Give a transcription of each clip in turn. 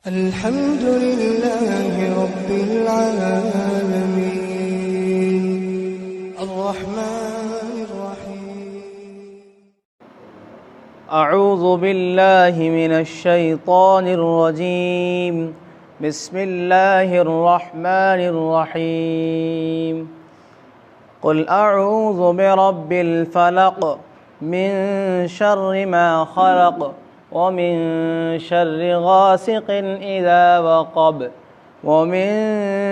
الحمد لله رب العالمين الرحمن الرحيم اعوذ باللہ من الشیطان الرجیم بسم اللہ الرحمن الرحیم قل اعوذ برب الفلق من شر ما خلق ومن شر غاسق اذا وقب ومن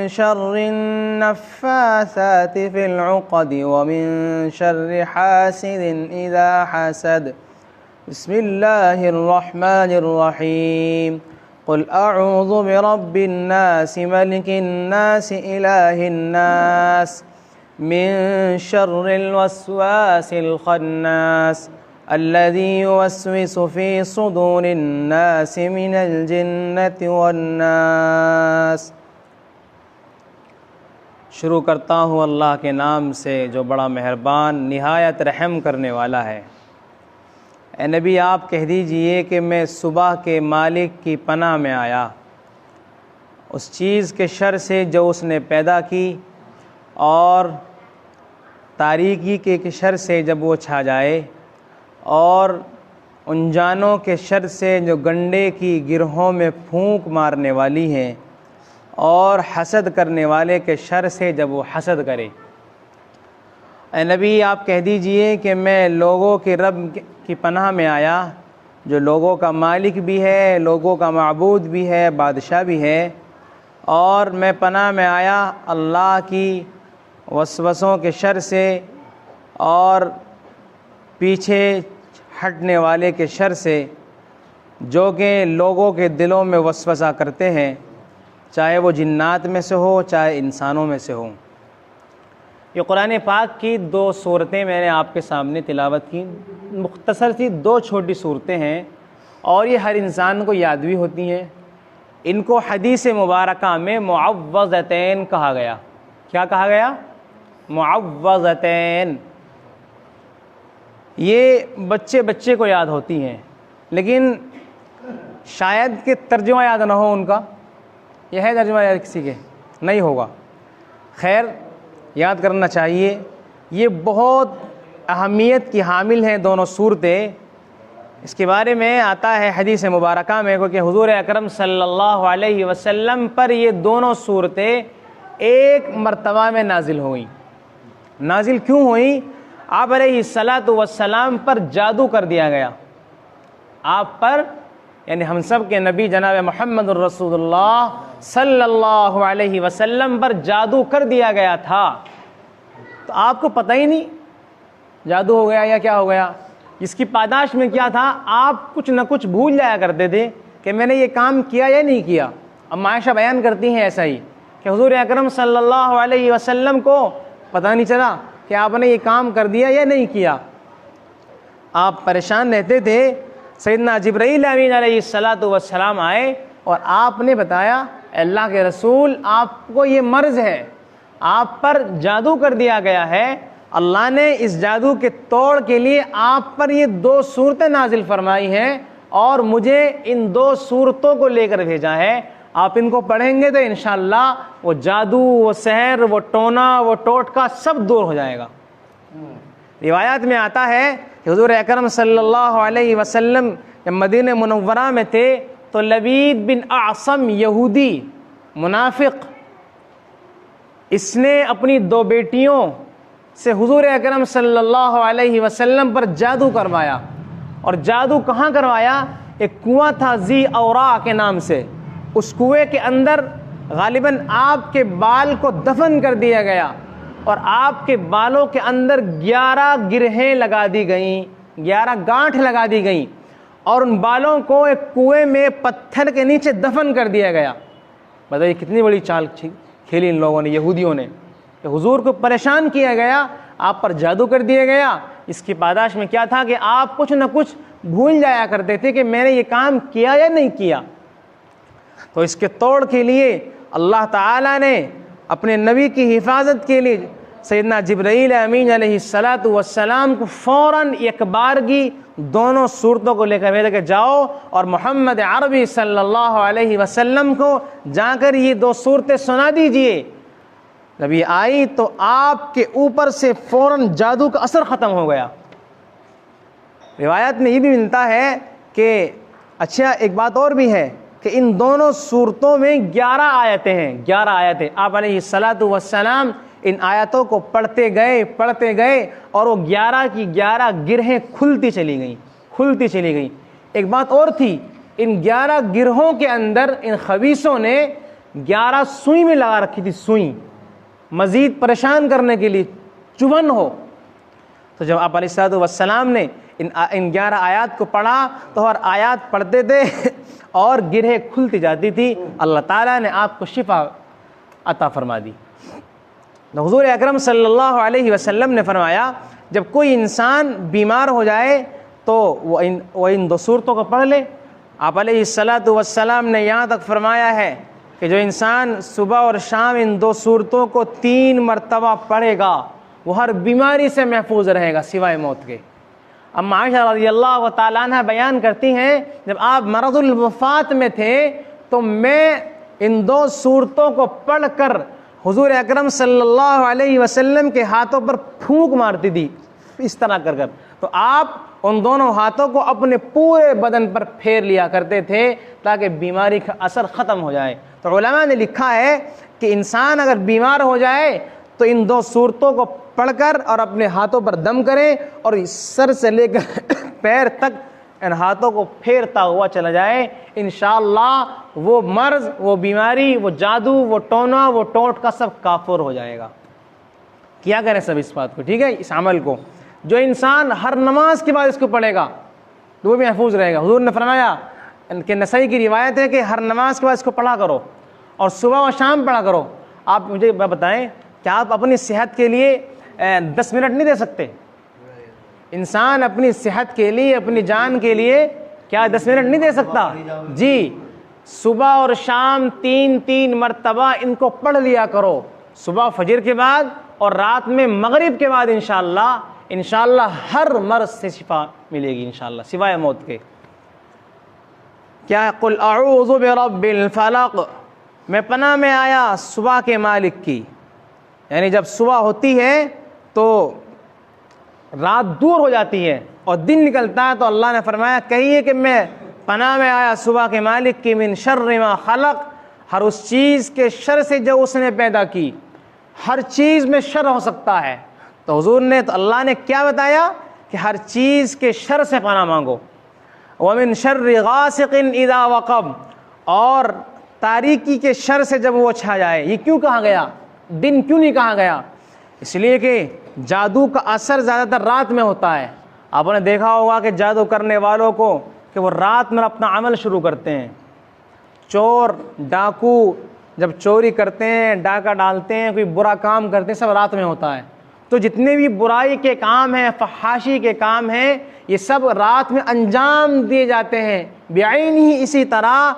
شر النفاثات في العقد ومن شر حاسد اذا حسد بسم اللہ الرحمن الرحیم قل اعوذ برب الناس ملک الناس الہ الناس من شر الوسواس الخناس الذي يوسوس في صدور الناس من الجنة والناس۔ شروع کرتا ہوں اللہ کے نام سے جو بڑا مہربان نہایت رحم کرنے والا ہے۔ اے نبی آپ کہہ دیجئے کہ میں صبح کے مالک کی پناہ میں آیا، اس چیز کے شر سے جو اس نے پیدا کی، اور تاریکی کے شر سے جب وہ چھا جائے، اور ان جانوں کے شر سے جو گنڈے کی گرہوں میں پھونک مارنے والی ہیں، اور حسد کرنے والے کے شر سے جب وہ حسد کرے۔ اے نبی آپ کہہ دیجئے کہ میں لوگوں کے رب کی پناہ میں آیا جو لوگوں کا مالک بھی ہے، لوگوں کا معبود بھی ہے، بادشاہ بھی ہے، اور میں پناہ میں آیا اللہ کی وسوسوں کے شر سے اور پیچھے ہٹنے والے کے شر سے جو کہ لوگوں کے دلوں میں وسوسہ کرتے ہیں، چاہے وہ جنات میں سے ہو چاہے انسانوں میں سے ہو۔ یہ قرآن پاک کی دو صورتیں میں نے آپ کے سامنے تلاوت کی، مختصر سی دو چھوٹی صورتیں ہیں، اور یہ ہر انسان کو یاد بھی ہوتی ہیں۔ ان کو حدیث مبارکہ میں معوذتین کہا گیا۔ کیا کہا گیا؟ معوذتین۔ یہ بچے کو یاد ہوتی ہیں، لیکن شاید کہ ترجمہ یاد نہ ہو ان کا۔ یہ ہے ترجمہ یاد کسی کے؟ نہیں ہوگا۔ خیر، یاد کرنا چاہیے۔ یہ بہت اہمیت کی حامل ہیں دونوں صورتیں۔ اس کے بارے میں آتا ہے حدیث مبارکہ میں کہ حضور اکرم صلی اللہ علیہ وسلم پر یہ دونوں صورتیں ایک مرتبہ میں نازل ہوئیں۔ نازل کیوں ہوئیں؟ آپ علیہ السلام پر جادو کر دیا گیا۔ آپ پر، یعنی ہم سب کے نبی جناب محمد الرسول اللہ صلی اللہ علیہ وسلم پر جادو کر دیا گیا تھا، تو آپ کو پتہ ہی نہیں جادو ہو گیا یا کیا ہو گیا۔ اس کی پاداش میں کیا تھا؟ آپ کچھ نہ کچھ بھول جایا کرتے تھے کہ میں نے یہ کام کیا یا نہیں کیا۔ اب عائشہ بیان کرتی ہیں ایسا ہی کہ حضور اکرم صلی اللہ علیہ وسلم کو پتہ نہیں چلا کہ آپ نے یہ کام کر دیا یا نہیں کیا۔ آپ پریشان رہتے تھے۔ سیدنا جبرائیل امین علیہ السلام آئے اور آپ نے بتایا، اللہ کے رسول آپ کو یہ مرض ہے، آپ پر جادو کر دیا گیا ہے، اللہ نے اس جادو کے توڑ کے لیے آپ پر یہ دو صورتیں نازل فرمائی ہیں، اور مجھے ان دو صورتوں کو لے کر بھیجا ہے۔ آپ ان کو پڑھیں گے تو انشاءاللہ وہ جادو، وہ سحر، وہ ٹونا، وہ ٹوٹکا سب دور ہو جائے گا۔ روایات میں آتا ہے کہ حضور اکرم صلی اللہ علیہ وسلم جب مدینہ منورہ میں تھے تو لبید بن اعصم یہودی منافق، اس نے اپنی دو بیٹیوں سے حضور اکرم صلی اللہ علیہ وسلم پر جادو کروایا۔ اور جادو کہاں کروایا؟ ایک کنواں تھا ذی اورا کے نام سے، اس کنویں کے اندر غالباً آپ کے بال کو دفن کر دیا گیا، اور آپ کے بالوں کے اندر 11 گرہیں لگا دی گئیں، 11 گانٹھ لگا دی گئیں، اور ان بالوں کو ایک کنویں میں پتھر کے نیچے دفن کر دیا گیا۔ بتائیے کتنی بڑی چال کھیلی ان لوگوں نے، یہودیوں نے، کہ حضور کو پریشان کیا گیا، آپ پر جادو کر دیا گیا۔ اس کی پاداش میں کیا تھا کہ آپ کچھ نہ کچھ بھول جایا کرتے تھے کہ میں نے یہ کام کیا یا نہیں کیا۔ تو اس کے توڑ کے لیے اللہ تعالیٰ نے اپنے نبی کی حفاظت کے لیے سیدنا جبرائیل امین علیہ الصلاۃ والسلام کو فوراً ایک بارگی دونوں صورتوں کو لے کر بھیجا کہ جاؤ اور محمد عربی صلی اللہ علیہ وسلم کو جا کر یہ 2 صورتیں سنا دیجئے۔ جب یہ آئی تو آپ کے اوپر سے فوراً جادو کا اثر ختم ہو گیا۔ روایت میں یہ بھی ملتا ہے کہ اچھا ایک بات اور بھی ہے کہ ان دونوں صورتوں میں 11 آیتیں ہیں، 11 آیتیں۔ آپ علیہ الصلاۃ والسلام ان آیتوں کو پڑھتے گئے اور وہ 11 کی 11 گرہیں کھلتی چلی گئیں۔ ایک بات اور تھی، ان 11 گرہوں کے اندر ان خبیثوں نے 11 سوئی میں لگا رکھی تھی، سوئی مزید پریشان کرنے کے لیے، چبھن ہو۔ تو جب آپ علیہ الصلوۃ والسلام نے ان 11 آیات کو پڑھا تو ہر آیات پڑھتے تھے اور گرہیں کھلتی جاتی تھی، اللہ تعالیٰ نے آپ کو شفا عطا فرما دی۔ حضور اکرم صلی اللہ علیہ وسلم نے فرمایا جب کوئی انسان بیمار ہو جائے تو وہ ان 2 صورتوں کو پڑھ لے۔ آپ علیہ الصلوۃ والسلام نے یہاں تک فرمایا ہے کہ جو انسان صبح اور شام ان 2 صورتوں کو 3 مرتبہ پڑھے گا وہ ہر بیماری سے محفوظ رہے گا سوائے موت کے۔ اما عائشہ رضی اللہ تعالیٰ عنہ بیان کرتی ہیں جب آپ مرض الوفات میں تھے تو میں ان 2 صورتوں کو پڑھ کر حضور اکرم صلی اللہ علیہ وسلم کے ہاتھوں پر پھونک مارتی تھی، اس طرح کر کر، تو آپ ان دونوں ہاتھوں کو اپنے پورے بدن پر پھیر لیا کرتے تھے تاکہ بیماری کا اثر ختم ہو جائے۔ تو علماء نے لکھا ہے کہ انسان اگر بیمار ہو جائے تو ان 2 صورتوں کو پڑھ کر اور اپنے ہاتھوں پر دم کرے اور سر سے لے کر پیر تک ان ہاتھوں کو پھیرتا ہوا چلا جائے، انشاءاللہ وہ مرض، وہ بیماری، وہ جادو، وہ ٹونا، وہ ٹوٹ کا سب کافر ہو جائے گا۔ کیا کریں سب اس بات کو، ٹھیک ہے، اس عمل کو۔ جو انسان ہر نماز کے بعد اس کو پڑھے گا تو وہ بھی محفوظ رہے گا۔ حضور نے فرمایا کہ نسائی کی روایت ہے کہ ہر نماز کے بعد اس کو پڑھا کرو اور صبح و شام پڑھا کرو۔ آپ مجھے بتائیں کہ آپ اپنی صحت کے لیے 10 منٹ نہیں دے سکتے؟ انسان اپنی صحت کے لیے، اپنی جان کے لیے کیا 10 منٹ نہیں دے سکتا؟ جی، صبح اور شام 3 مرتبہ ان کو پڑھ لیا کرو، صبح فجر کے بعد اور رات میں مغرب کے بعد، انشاءاللہ ہر مرض سے شفا ملے گی انشاءاللہ سوائے موت کے۔ کیا قل اعوذ برب الفلق، میں پناہ میں آیا صبح کے مالک کی، یعنی جب صبح ہوتی ہے تو رات دور ہو جاتی ہے اور دن نکلتا ہے تو اللہ نے فرمایا کہیے کہ میں پناہ میں آیا صبح کے مالک کی، من شر ما خلق، ہر اس چیز کے شر سے جو اس نے پیدا کی۔ ہر چیز میں شر ہو سکتا ہے، تو حضور نے تو اللہ نے کیا بتایا کہ ہر چیز کے شر سے پناہ مانگو۔ ومن شر غاسق اذا وقب، اور تاریکی کے شر سے جب وہ چھا جائے۔ یہ کیوں کہا گیا، دن کیوں نہیں کہا گیا؟ اس لیے کہ جادو کا اثر زیادہ تر رات میں ہوتا ہے۔ آپ نے دیکھا ہوگا کہ جادو کرنے والوں کو کہ وہ رات میں اپنا عمل شروع کرتے ہیں۔ چور ڈاکو جب چوری کرتے ہیں، ڈاکہ ڈالتے ہیں، کوئی برا کام کرتے ہیں، سب رات میں ہوتا ہے۔ تو جتنے بھی برائی کے کام ہیں، فحاشی کے کام ہیں، یہ سب رات میں انجام دیے جاتے ہیں بعین ہی۔ اسی طرح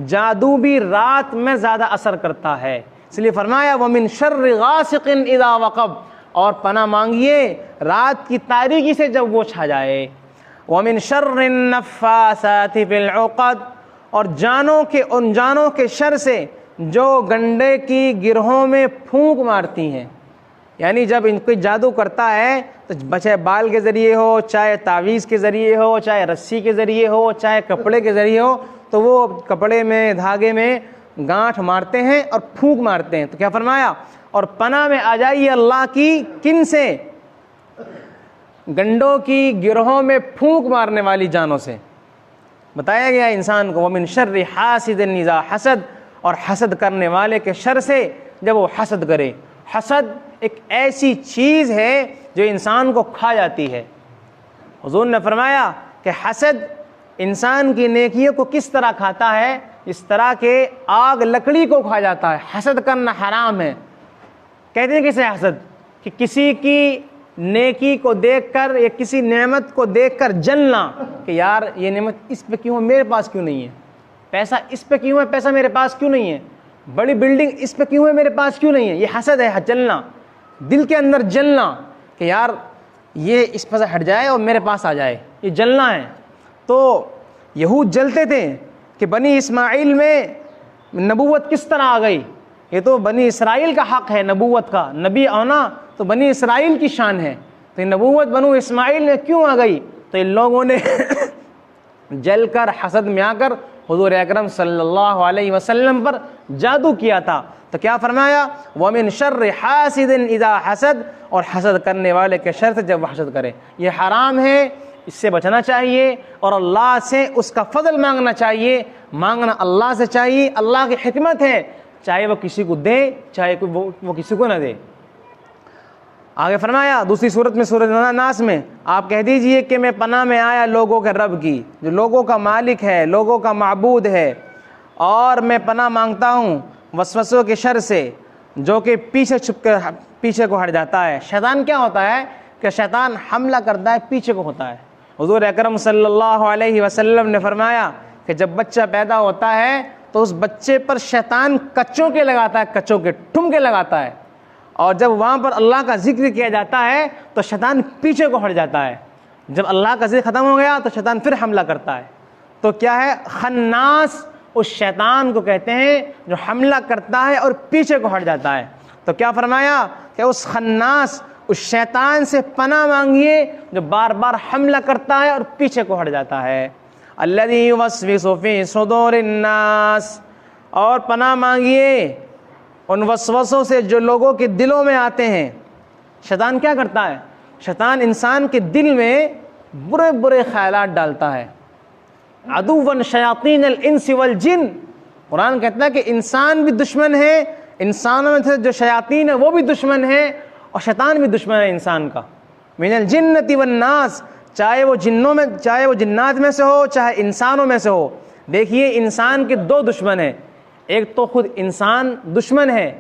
جادو بھی رات میں زیادہ اثر کرتا ہے، اس لیے فرمایا وَمِن شَرِّ غَاسِقٍ اِذَا وَقَبَ، اور پناہ مانگیے رات کی تاریکی سے جب وہ چھا جائے۔ وَمِن شَرِّ النَّفَّاثَاتِ فِي الْعُقَدِ، اور ان جانوں کے شر سے جو گنڈے کی گرہوں میں پھونک مارتی ہیں۔ یعنی جب ان کوئی جادو کرتا ہے تو چاہے بال کے ذریعے ہو، چاہے تعویذ کے ذریعے ہو، چاہے رسی کے ذریعے ہو، چاہے کپڑے کے ذریعے ہو، تو وہ کپڑے میں، دھاگے میں گانٹھ مارتے ہیں اور پھونک مارتے ہیں۔ تو کیا فرمایا، اور پناہ میں آ جائیے اللہ کی، کن سے؟ گنڈوں کی گرہوں میں پھونک مارنے والی جانوں سے۔ بتایا گیا انسان کو وَمِن شَرِّ حَاسِدٍ اِذَا حَسَدَ، اور حسد کرنے والے کے شر سے جب وہ حسد کرے۔ حسد ایک ایسی چیز ہے جو انسان کو کھا جاتی ہے۔ حضور نے فرمایا کہ حسد انسان کی نیکیوں کو کس طرح کھاتا ہے، اس طرح کہ آگ لکڑی کو کھا جاتا ہے۔ حسد کرنا حرام ہے۔ کہتے ہیں کسے حسد، کہ کسی کی نیکی کو دیکھ کر یا کسی نعمت کو دیکھ کر جلنا کہ یار یہ نعمت اس پہ کیوں ہے، میرے پاس کیوں نہیں ہے، پیسہ اس پہ کیوں ہے، پیسہ میرے پاس کیوں نہیں ہے، بڑی بلڈنگ اس پہ کیوں ہے، میرے پاس کیوں نہیں ہے۔ یہ حسد ہے، جلنا۔ دل کے اندر جلنا کہ یار یہ اس پر سے ہٹ جائے اور میرے پاس آ جائے، یہ جلنا ہے۔ تو یہود جلتے تھے کہ بنی اسماعیل میں نبوت کس طرح آ گئی، یہ تو بنی اسرائیل کا حق ہے نبوت کا، نبی آنا تو بنی اسرائیل کی شان ہے، تو یہ نبوت بنو اسماعیل میں کیوں آ گئی؟ تو ان لوگوں نے جل کر حسد میں آ کر حضور اکرم صلی اللہ علیہ وسلم پر جادو کیا تھا۔ تو کیا فرمایا؟ وَمِن شَرِّ حَاسِدٍ اِذَا حَسَد، اور حسد کرنے والے کے شر سے جب وہ حسد کرے۔ یہ حرام ہے، اس سے بچنا چاہیے اور اللہ سے اس کا فضل مانگنا چاہیے، مانگنا اللہ سے چاہیے۔ اللہ کی حکمت ہے، چاہے وہ کسی کو دے چاہے وہ کسی کو نہ دے۔ آگے فرمایا دوسری صورت میں سورۃ ناس میں، آپ کہہ دیجئے کہ میں پناہ میں آیا لوگوں کے رب کی، جو لوگوں کا مالک ہے، لوگوں کا معبود ہے، اور میں پناہ مانگتا ہوں وسوسوں کے شر سے جو کہ پیچھے کو ہٹ جاتا ہے۔ شیطان کیا ہوتا ہے کہ شیطان حملہ کرتا ہے پیچھے کو ہوتا ہے۔ حضور اکرم صلی اللہ علیہ وسلم نے فرمایا کہ جب بچہ پیدا ہوتا ہے تو اس بچے پر شیطان کچوں کے لگاتا ہے، کچوں کے ٹھمکے لگاتا ہے، اور جب وہاں پر اللہ کا ذکر کیا جاتا ہے تو شیطان پیچھے کو ہٹ جاتا ہے۔ جب اللہ کا ذکر ختم ہو گیا تو شیطان پھر حملہ کرتا ہے۔ تو کیا ہے؟ خناس اس شیطان کو کہتے ہیں جو حملہ کرتا ہے اور پیچھے کو ہٹ جاتا ہے۔ تو کیا فرمایا کہ اس خناس، اس شیطان سے پناہ مانگیے جو بار بار حملہ کرتا ہے اور پیچھے کو ہٹ جاتا ہے۔ الذی یوسوس فی صدور الناس، اور پناہ مانگیے ان وسوسوں سے جو لوگوں کے دلوں میں آتے ہیں۔ شیطان کیا کرتا ہے؟ شیطان انسان کے دل میں برے برے خیالات ڈالتا ہے۔ عدواً شیاطین الانس والجن، قرآن کہتا ہے کہ انسان بھی دشمن ہے، انسانوں میں سے جو شیاطین ہیں وہ بھی دشمن ہیں، اور شیطان بھی دشمن ہے انسان کا۔ من الجنۃ والناس، چاہے وہ جنات میں سے ہو چاہے انسانوں میں سے ہو۔ دیکھیے انسان کے دو دشمن ہیں، ایک تو خود انسان دشمن ہے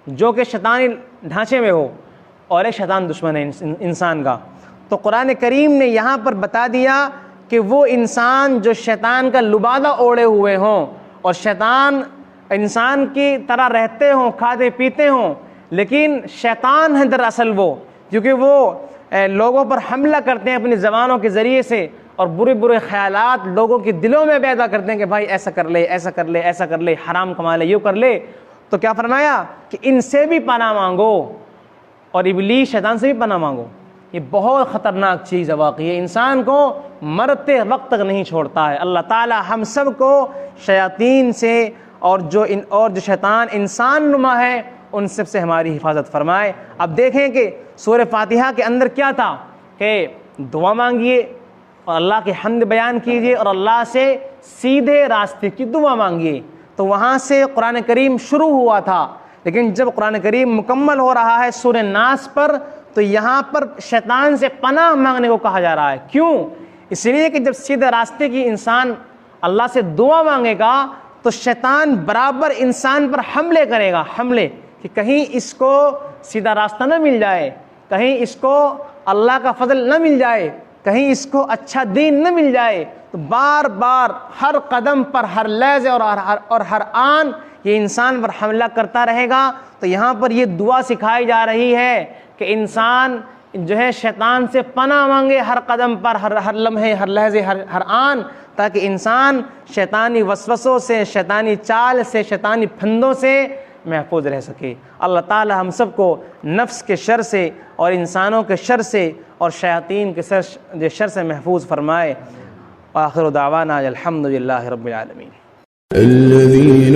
جو کہ شیطانی ڈھانچے میں ہو، اور ایک شیطان دشمن ہے انسان کا۔ تو قرآن کریم نے یہاں پر بتا دیا کہ وہ انسان جو شیطان کا لبادہ اوڑے ہوئے ہوں اور شیطان انسان کی طرح رہتے ہوں، کھاتے پیتے ہوں، لیکن شیطان ہے دراصل وہ، کیونکہ وہ لوگوں پر حملہ کرتے ہیں اپنی زبانوں کے ذریعے سے، اور برے برے خیالات لوگوں کے دلوں میں پیدا کرتے ہیں کہ بھائی ایسا کر لے، ایسا کر لے، ایسا کر لے، حرام کما لے، یہ کر لے۔ تو کیا فرمایا کہ ان سے بھی پناہ مانگو، اور ابلیس شیطان سے بھی پناہ مانگو۔ یہ بہت خطرناک چیز ہے واقعی، یہ انسان کو مرتے وقت تک نہیں چھوڑتا ہے۔ اللہ تعالی ہم سب کو شیاطین سے اور جو شیطان انسان نما ہے ان سب سے ہماری حفاظت فرمائے۔ اب دیکھیں کہ سورہ فاتحہ کے اندر کیا تھا کہ دعا مانگیے اور اللہ کی حمد بیان کیجیے اور اللہ سے سیدھے راستے کی دعا مانگیے۔ تو وہاں سے قرآن کریم شروع ہوا تھا، لیکن جب قرآن کریم مکمل ہو رہا ہے سورہ ناس پر، تو یہاں پر شیطان سے پناہ مانگنے کو کہا جا رہا ہے۔ کیوں؟ اس لیے کہ جب سیدھے راستے کی انسان اللہ سے دعا مانگے گا تو شیطان برابر انسان پر حملے کرے گا، حملے کہ کہیں اس کو سیدھا راستہ نہ مل جائے، کہیں اس کو اللہ کا فضل نہ مل جائے، کہیں اس کو اچھا دین نہ مل جائے۔ تو بار بار ہر قدم پر، ہر لحظے اور ہر آن یہ انسان پر حملہ کرتا رہے گا۔ تو یہاں پر یہ دعا سکھائی جا رہی ہے کہ انسان جو ہے شیطان سے پناہ مانگے ہر قدم پر، ہر لمحے، ہر لحظے، ہر آن، تاکہ انسان شیطانی وسوسوں سے، شیطانی چال سے، شیطانی پھندوں سے محفوظ رہ سکے۔ اللہ تعالی ہم سب کو نفس کے شر سے اور انسانوں کے شر سے اور شیاطین کے شر سے محفوظ فرمائے۔ آخر دعوانا الحمدللہ رب العالمین۔ الذين